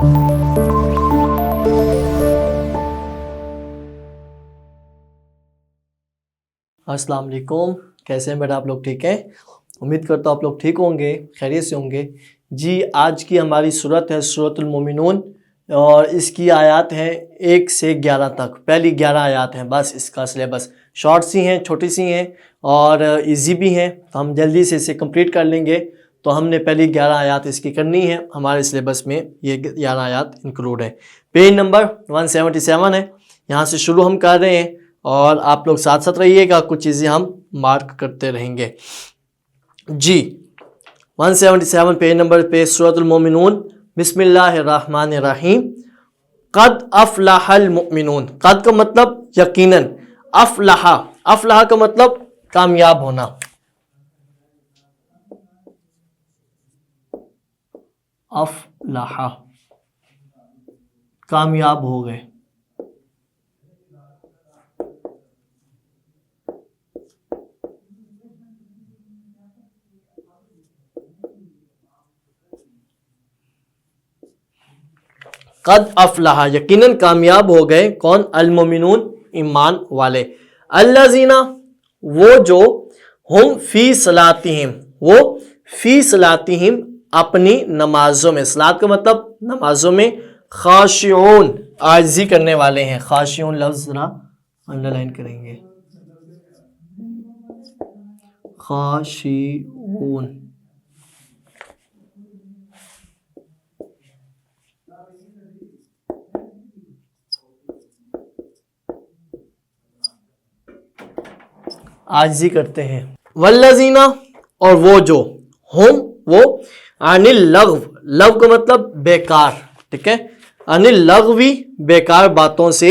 अस्सलाम वालेकुम, कैसे हैं बेटा आप लोग? ठीक हैं, उम्मीद करता हूँ आप लोग ठीक होंगे, खैरियत से होंगे जी। आज की हमारी सूरत है सूरतुल मोमिनून और इसकी आयत हैं 1 से 11 तक। पहली 11 आयत हैं, बस इसका सिलेबस शॉर्ट सी हैं, छोटी सी हैं और इजी भी हैं, तो हम जल्दी से इसे कंप्लीट कर लेंगे। तो हमने पहली 11 आयत इसकी करनी है, हमारे सिलेबस में ये 11 आयत इंक्लूड है। पेज नंबर 177 है, यहाँ से शुरू हम कर रहे हैं और आप लोग साथ साथ रहिएगा, कुछ चीज़ें हम मार्क करते रहेंगे जी। 177 पेज नंबर पे सूरतुल मोमिनून। बिस्मिल्लाहिर्रहमानिर्रहीम। क़द अफ़लहल मुमिनून। क़द का मतलब यकीनन, अफ़लहा, अफ़लहा का मतलब कामयाब होना। अफ़लहा कामयाब हो गए। क़द अफ़लहा यकीनन कामयाब हो गए। कौन? अल मोमिनून ईमान वाले। अल्लज़ीना वो जो, हुम फ़ी सलातिहिम वो, फ़ी सलातिहिम अपनी नमाजों में, सलात का मतलब नमाजों में, ख़ाशिऊन आजिज़ी करने वाले हैं। ख़ाशिऊन लफ्ज़ ज़रा अंडरलाइन करेंगे, ख़ाशिऊन। आजिज़ी करते हैं। वल्लज़ीना और वो जो, हुम वो, अनिल लग़व, लग़व का मतलब बेकार, ठीक है, अनिल लग़वी बेकार बातों से,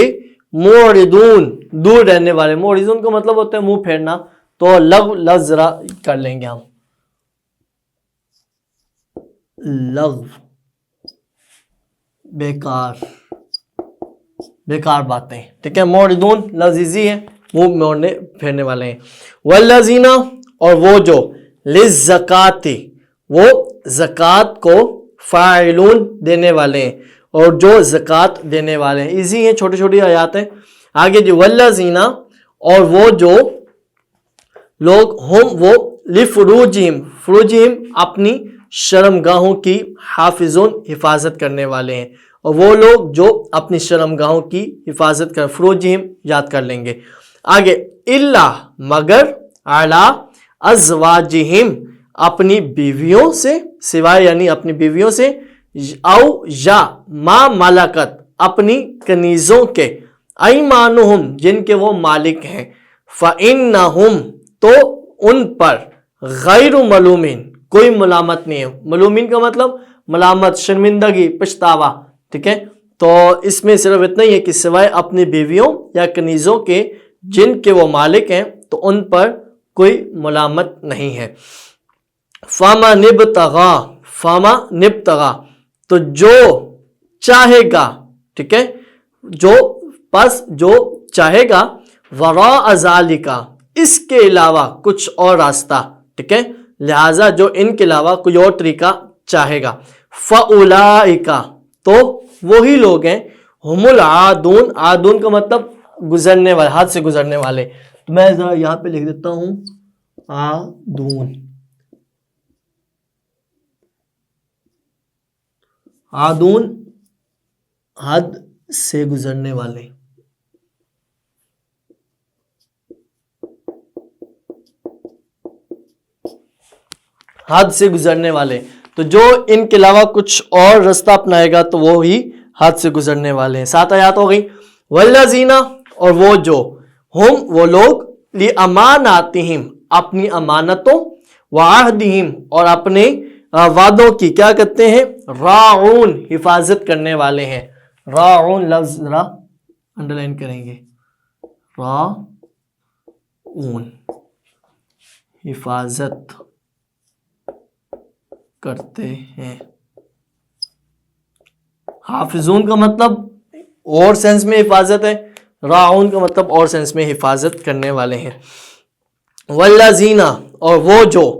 मुअरिदून दूर रहने वाले। मुअरिदून का मतलब होता है मुंह फेरना, तो लग़व लफ्ज़ जरा कर लेंगे हम, लग़व बेकार, बेकार बातें, ठीक है। मुअरिदून लफ्ज़ इजी है, मुंह मोड़ने फेरने वाले हैं। वल्लज़ीना और वो जो, लिज़्ज़काती वो ज़कात को, फ़ाइलून देने वाले हैं, और जो ज़कात देने वाले हैं। इजी हैं, छोटी छोटी आयत हैं। आगे जो वल्लज़ीना और वो जो लोग, हुम वो, लिफ़ुरूजिहिम फ़ुरूजिहिम अपनी शर्मगाहों की, हाफिज़ून हिफाजत करने वाले हैं, और वो लोग जो अपनी शर्मगाहों की हिफाजत कर, फ़ुरूजिहिम याद कर लेंगे। आगे इल्ला मगर, अला अज़वाजिहिम अपनी बीवियों से, सिवाय यानी अपनी बीवियों से, औ या मा मलकत अपनी कनीज़ों के, ऐमानुहुम जिनके वो मालिक हैं, फ़इन्नहुम तो उन पर, गैरु मलूमिन कोई मलामत नहीं है। मलूमिन का मतलब मलामत, शर्मिंदगी, पछतावा, ठीक है। तो इसमें सिर्फ इतना ही है कि सिवाय अपनी बीवियों या कनीज़ों के जिनके वो मालिक हैं, तो उन पर कोई मलामत नहीं है। फामा निबतगा, फामा निबतगा तो जो चाहेगा, ठीक है, जो बस जो चाहेगा, वरा अजालिका इसके अलावा कुछ और रास्ता, ठीक है, लिहाजा जो इनके अलावा कोई और तरीका चाहेगा, फ़उलाइका तो वही लोग हैं, हुमुल आदून, आदून का मतलब गुजरने वाले, हाथ से गुजरने वाले। तो मैं जरा यहां पे लिख देता हूं आदून, आदून हद से गुजरने वाले। हद से गुजरने वाले, तो जो इनके अलावा कुछ और रास्ता अपनाएगा तो वो ही हद से गुजरने वाले हैं। 7 आयत हो गई। वल्लज़ीना और वो जो, हुम वो लोग, लि अमानातिहिम अपनी अमानतों, वाहदिहिम और अपने वादों की क्या करते हैं, राऊन हिफाजत करने वाले हैं। राऊन लफ्ज जरा अंडरलाइन करेंगे, राऊन हिफाजत करते हैं। हाफिजून का मतलब और सेंस में हिफाजत है, राउन का मतलब और सेंस में हिफाजत करने वाले हैं। वल्लज़ीना और वो जो,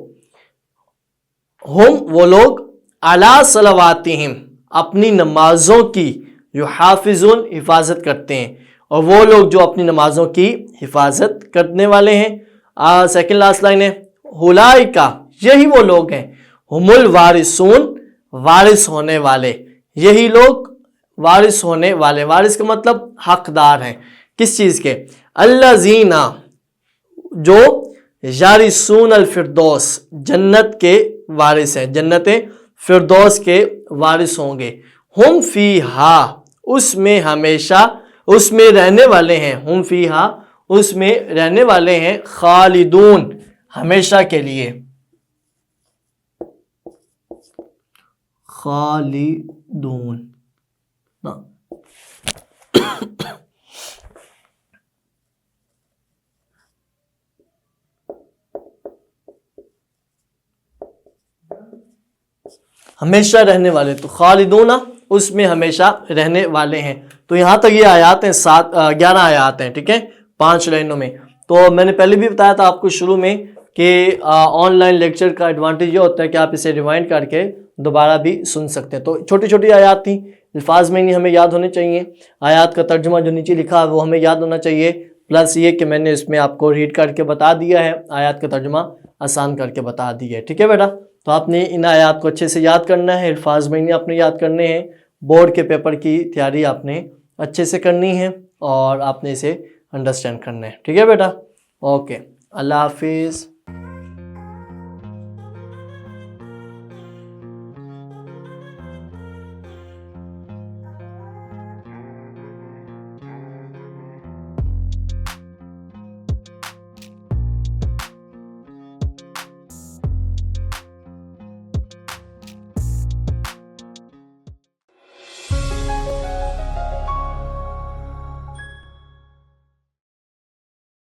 हुम वो लोग, अला सलवातिहिम अपनी नमाजों की युहाफिजुन हिफाजत करते हैं, और वो लोग जो अपनी नमाजों की हिफाजत करने वाले हैं। सेकंड लास्ट लाइन है हुलाइका, यही वो लोग हैं, हुमुल वारिसून, वारिस होने वाले, यही लोग वारिस होने वाले, वारिस का मतलब हकदार हैं किस चीज के, अल्लाजीना जो यारिसून अल फिरदौस, जन्नत के वारिस हैं, जन्नत फिरदौस के वारिस होंगे, हुम फीहा, उसमें हमेशा, उसमें रहने वाले हैं, हुम फीहा, उसमें रहने वाले हैं, खालिदून, हमेशा के लिए, खालिदून ना। हमेशा रहने वाले, तो खालिदूना उसमें हमेशा रहने वाले हैं। तो यहाँ तक ये आयात हैं, 11 आयात हैं, ठीक है, 5 लाइनों में। तो मैंने पहले भी बताया था आपको शुरू में कि ऑनलाइन लेक्चर का एडवांटेज ये होता है कि आप इसे रिवाइंड करके दोबारा भी सुन सकते हैं। तो छोटी छोटी आयात थी, अल्फाज में नहीं हमें याद होने चाहिए, आयात का तर्जुमा जो नीचे लिखा है वो हमें याद होना चाहिए, प्लस ये कि मैंने इसमें आपको रीड करके बता दिया है, आयात का तर्जुमा आसान करके बता दिया है, ठीक है बेटा। तो आपने इन आयात को अच्छे से याद करना है, अल्फाज में नहीं आपने याद करने हैं, बोर्ड के पेपर की तैयारी आपने अच्छे से करनी है और आपने इसे अंडरस्टैंड करना है, ठीक है बेटा। ओके, अल्लाह हाफिज़।